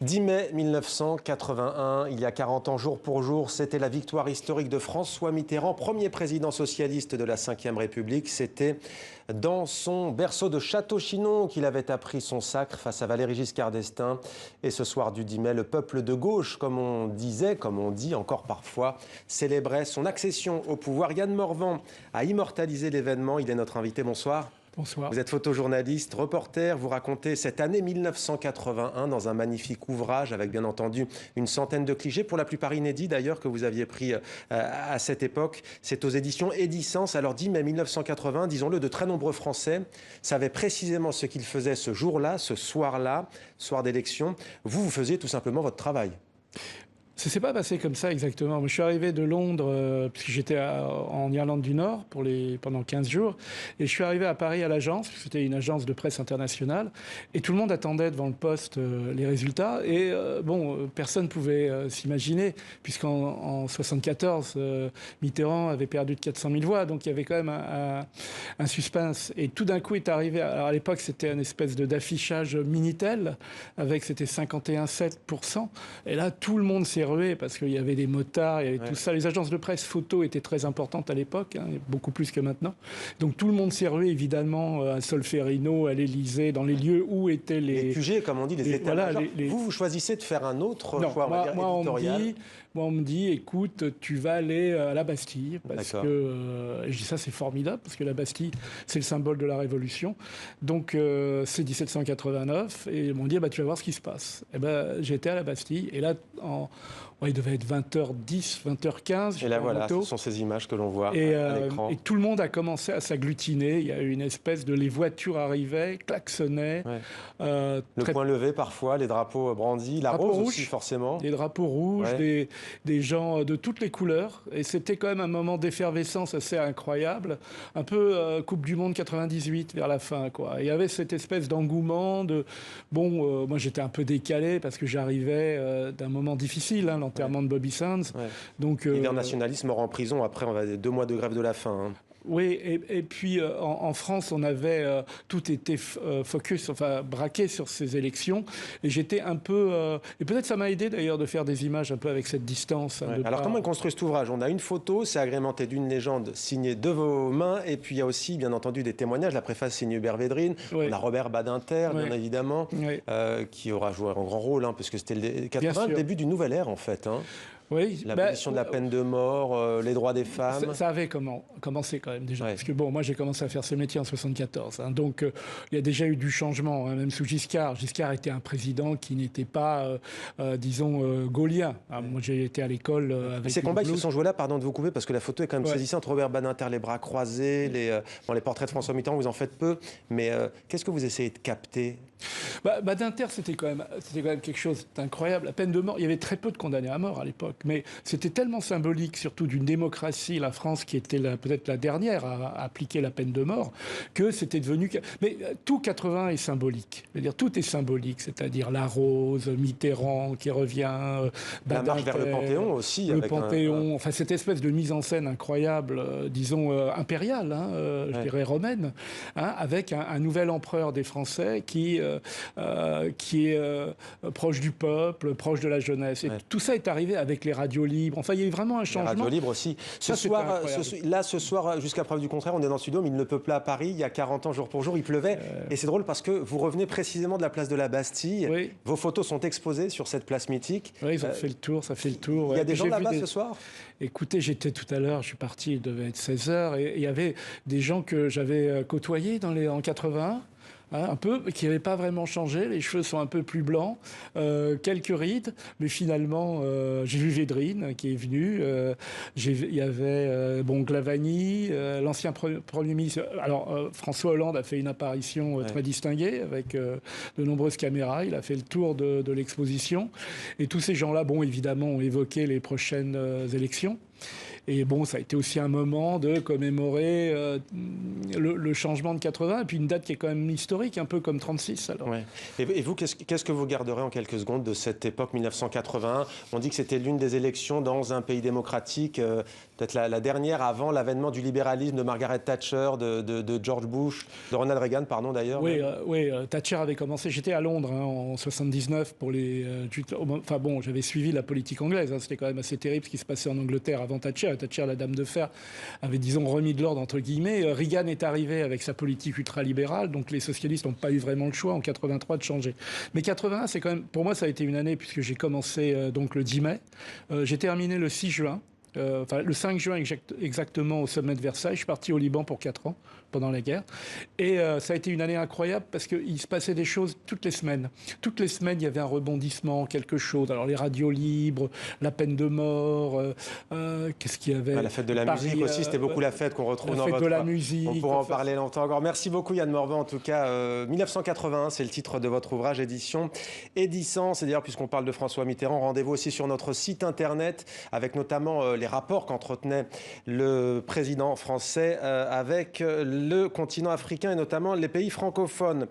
10 mai 1981, il y a 40 ans, jour pour jour, c'était la victoire historique de François Mitterrand, premier président socialiste de la Ve République. C'était dans son berceau de Château-Chinon qu'il avait appris son sacre face à Valéry Giscard d'Estaing. Et ce soir du 10 mai, le peuple de gauche, comme on disait, comme on dit encore parfois, célébrait son accession au pouvoir. Yann Morvan a immortalisé l'événement. Il est notre invité. Bonsoir. Bonsoir. Vous êtes photojournaliste, reporter, vous racontez cette année 1981 dans un magnifique ouvrage avec bien entendu une centaine de clichés, pour la plupart inédits d'ailleurs, que vous aviez pris à cette époque. C'est aux éditions Edicence. Alors 10 mai 1980, disons-le, de très nombreux Français savaient précisément ce qu'ils faisaient ce jour-là, ce soir-là, soir d'élection. Vous faisiez tout simplement votre travail. Ça s'est pas passé comme ça exactement. Je suis arrivé de Londres, puisque j'étais en Irlande du Nord pendant 15 jours. Et je suis arrivé à Paris à l'agence, c'était une agence de presse internationale. Et tout le monde attendait devant le poste les résultats. Et personne ne pouvait s'imaginer, puisqu'en 74, Mitterrand avait perdu de 400 000 voix. Donc il y avait quand même un suspense. Et tout d'un coup est arrivé, alors à l'époque c'était une espèce d'affichage Minitel, c'était 51,7%. Et là, tout le monde s'est rué parce qu'il y avait des motards, il y avait tout ça. Les agences de presse photo étaient très importantes à l'époque, beaucoup plus que maintenant. Donc tout le monde s'est rué, évidemment, à Solferino, à l'Élysée, dans les lieux où étaient les QG, comme on dit, les états-majors. Vous choisissez de faire un autre choix, éditorial. Moi, on me dit, écoute, tu vas aller à la Bastille, parce que, je dis ça, c'est formidable, parce que la Bastille, c'est le symbole de la Révolution. Donc, c'est 1789, et ils m'ont dit, tu vas voir ce qui se passe. Et j'étais à la Bastille, et là, il devait être 20h10, 20h15. Et là, voilà, ce sont ces images que l'on voit à l'écran. Et tout le monde a commencé à s'agglutiner. Il y a eu une espèce de... Les voitures arrivaient, klaxonnaient. Le point levé, parfois, les drapeaux brandis, la rose aussi, forcément. Des drapeaux rouges, des gens de toutes les couleurs. Et c'était quand même un moment d'effervescence assez incroyable. Un peu Coupe du Monde 98 vers la fin, quoi. Il y avait cette espèce d'engouement de... moi, j'étais un peu décalé parce que j'arrivais d'un moment difficile, l'enterrement de Bobby Sands. Donc, leader nationaliste mort en prison après 2 mois de grève de la faim. Oui, et puis en France, on avait tout été focus, braqué sur ces élections. Et j'étais un peu... et peut-être ça m'a aidé d'ailleurs de faire des images un peu avec cette distance. Alors comment on construit cet ouvrage? On a une photo, c'est agrémenté d'une légende signée de vos mains. Et puis il y a aussi, bien entendu, des témoignages. La préface signée Hubert Védrine. On a Robert Badinter, bien évidemment, qui aura joué un grand rôle, puisque c'était le début d'une nouvelle ère, en fait. Oui, l'abolition de la peine de mort, les droits des femmes. Ça avait commencé quand même déjà. Parce que moi j'ai commencé à faire ce métier en 74. Donc il y a déjà eu du changement, même sous Giscard. Giscard était un président qui n'était pas, disons, gaullien. Moi j'ai été à l'école avec... Ces combats qui se sont joués là, pardon de vous couper, parce que la photo est quand même saisissante. Robert Badinter, les bras croisés, les portraits de François Mitterrand, vous en faites peu. Mais qu'est-ce que vous essayez de capter? Badinter, c'était quand même quelque chose d'incroyable. La peine de mort, il y avait très peu de condamnés à mort à l'époque. Mais c'était tellement symbolique, surtout d'une démocratie, la France qui était peut-être la dernière à appliquer la peine de mort, que c'était devenu... Mais tout 80 est symbolique. C'est-à-dire tout est symbolique, c'est-à-dire la rose, Mitterrand qui revient, la marche vers le Panthéon aussi. Le Panthéon, enfin cette espèce de mise en scène incroyable, disons impériale, je dirais romaine, avec un nouvel empereur des Français qui est proche du peuple, proche de la jeunesse. Et tout ça est arrivé avec les radios libres. Enfin, il y a eu vraiment un changement. Les radios libres aussi. Ce soir, jusqu'à preuve du contraire, on est dans le studio, mais il ne pleut pas à Paris. Il y a 40 ans, jour pour jour, il pleuvait. Et c'est drôle parce que vous revenez précisément de la place de la Bastille. Oui. Vos photos sont exposées sur cette place mythique. Oui, ils ont fait le tour, ça fait le tour. Il y a des gens là-bas ce soir? Écoutez, j'étais tout à l'heure, je suis parti, il devait être 16h, et il y avait des gens que j'avais côtoyés en 81. Un peu, qui n'avait pas vraiment changé. Les cheveux sont un peu plus blancs, quelques rides, mais finalement, j'ai vu Védrine qui est venu. Il y avait Glavany, l'ancien Premier ministre. Alors, François Hollande a fait une apparition très distinguée avec de nombreuses caméras. Il a fait le tour de l'exposition. Et tous ces gens-là, évidemment, ont évoqué les prochaines élections. Et bon, ça a été aussi un moment de commémorer le changement de 80, et puis une date qui est quand même historique, un peu comme 36. Alors. Ouais. Et vous, qu'est-ce que vous garderez en quelques secondes de cette époque 1981 ? On dit que c'était l'une des élections dans un pays démocratique, peut-être la dernière avant l'avènement du libéralisme de Margaret Thatcher, de George Bush, de Ronald Reagan, pardon d'ailleurs. Oui, Thatcher avait commencé. J'étais à Londres en 79 pour les. Enfin bon, j'avais suivi la politique anglaise. C'était quand même assez terrible ce qui se passait en Angleterre avant Thatcher. Thatcher, la dame de fer, avait, disons, remis de l'ordre, entre guillemets. Reagan est arrivé avec sa politique ultralibérale, donc les socialistes n'ont pas eu vraiment le choix en 83 de changer. Mais 81, c'est quand même, pour moi, ça a été une année, puisque j'ai commencé donc le 10 mai. J'ai terminé le 6 juin. Le 5 juin exactement au sommet de Versailles. Je suis parti au Liban pour 4 ans, pendant la guerre. Et ça a été une année incroyable parce qu'il se passait des choses toutes les semaines. Toutes les semaines, il y avait un rebondissement, quelque chose. Alors les radios libres, la peine de mort, qu'est-ce qu'il y avait ? La fête de la musique aussi, c'était beaucoup la fête qu'on retrouve dans votre... La fête de la musique. On pourra en parler longtemps encore. Merci beaucoup Yann Morvan, en tout cas. 1981, c'est le titre de votre ouvrage, édition Edissant. C'est d'ailleurs, puisqu'on parle de François Mitterrand, rendez-vous aussi sur notre site internet, avec notamment les rapports qu'entretenait le président français avec le continent africain et notamment les pays francophones.